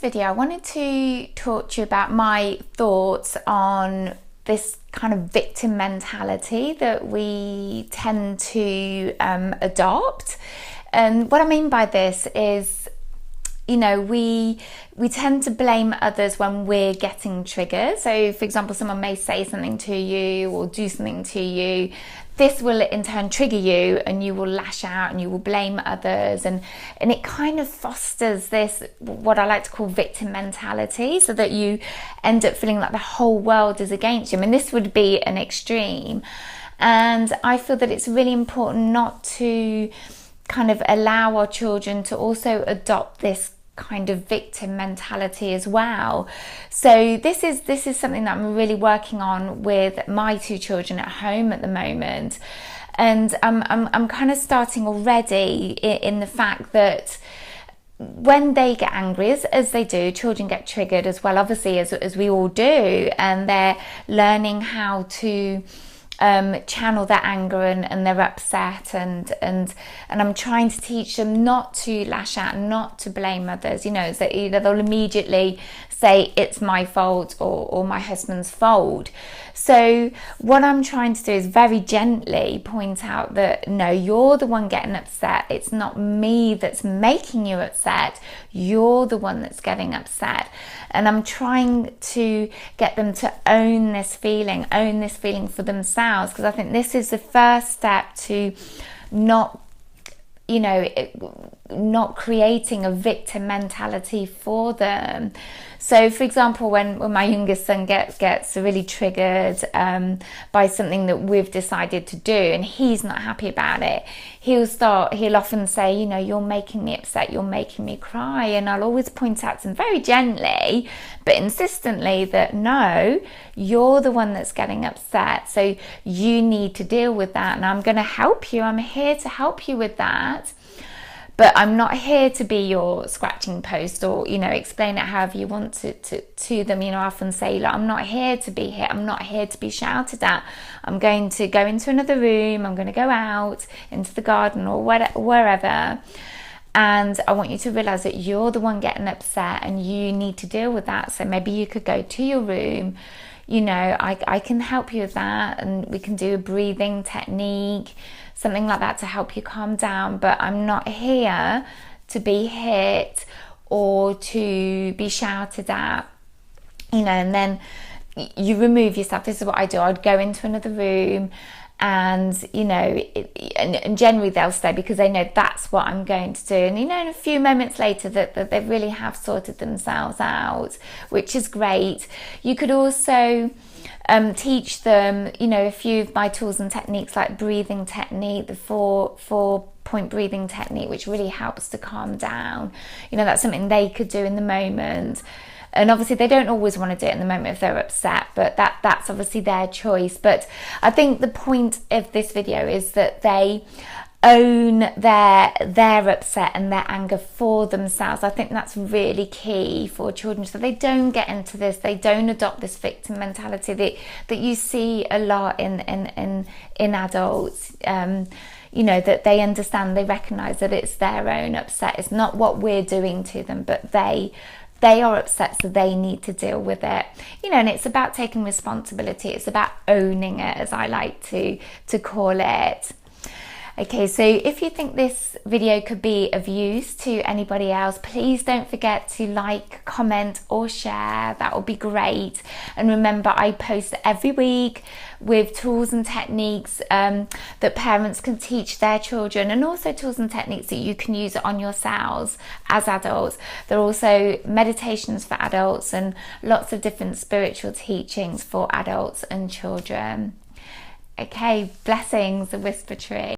video, I wanted to talk to you about my thoughts on this kind of victim mentality that we tend to adopt. And what I mean by this is, you know, we tend to blame others when we're getting triggered. So, for example, someone may say something to you or do something to you. This will in turn trigger you, and you will lash out and you will blame others, and it kind of fosters this, what I like to call victim mentality, so that you end up feeling like the whole world is against you. I mean, this would be an extreme, and I feel that it's really important not to kind of allow our children to also adopt this kind of victim mentality as well. So this is something that I'm really working on with my two children at home at the moment, and I'm kind of starting already in the fact that when they get angry, as they do, children get triggered as well, obviously, as we all do, and they're learning how to channel their anger and their upset, and I'm trying to teach them not to lash out, not to blame others. You know, so either they'll immediately say it's my fault or my husband's fault. So what I'm trying to do is very gently point out that no, you're the one getting upset. It's not me that's making you upset. You're the one that's getting upset. And I'm trying to get them to own this feeling for themselves, because I think this is the first step to not creating a victim mentality for them. So, for example, when my youngest son gets really triggered by something that we've decided to do, and he's not happy about it, he'll often say, you know, you're making me upset, you're making me cry. And I'll always point out to him very gently but insistently that no, you're the one that's getting upset, so you need to deal with that, and I'm going to help you. I'm here to help you with that. But I'm not here to be your scratching post, or, you know, explain it however you want to them. You know, I often say, look, I'm not here to be hit. I'm not here to be shouted at. I'm going to go into another room. I'm going to go out into the garden or wherever. And I want you to realize that you're the one getting upset and you need to deal with that. So maybe you could go to your room. You know, I can help you with that, and we can do a breathing technique, something like that, to help you calm down. But I'm not here to be hit or to be shouted at, you know. And then you remove yourself. This is what I do. I'd go into another room, and, you know, and generally they'll stay because they know that's what I'm going to do. And, you know, in a few moments later that they really have sorted themselves out, which is great. You could also teach them, you know, a few of my tools and techniques, like breathing technique, the four-point breathing technique, which really helps to calm down. You know, that's something they could do in the moment. And obviously they don't always want to do it in the moment if they're upset, but that's obviously their choice. But I think the point of this video is that they own their upset and their anger for themselves. I think that's really key for children, so they don't get into this, they don't adopt this victim mentality that you see a lot in adults. You know, that they understand, they recognize that it's their own upset. It's not what we're doing to them, but they are upset, so they need to deal with it. You know, and it's about taking responsibility. It's about owning it, as I like to call it. Okay, so if you think this video could be of use to anybody else, please don't forget to like, comment or share. That would be great. And remember, I post every week with tools and techniques that parents can teach their children, and also tools and techniques that you can use on yourselves as adults. There are also meditations for adults and lots of different spiritual teachings for adults and children. Okay, blessings, the Whisper Tree.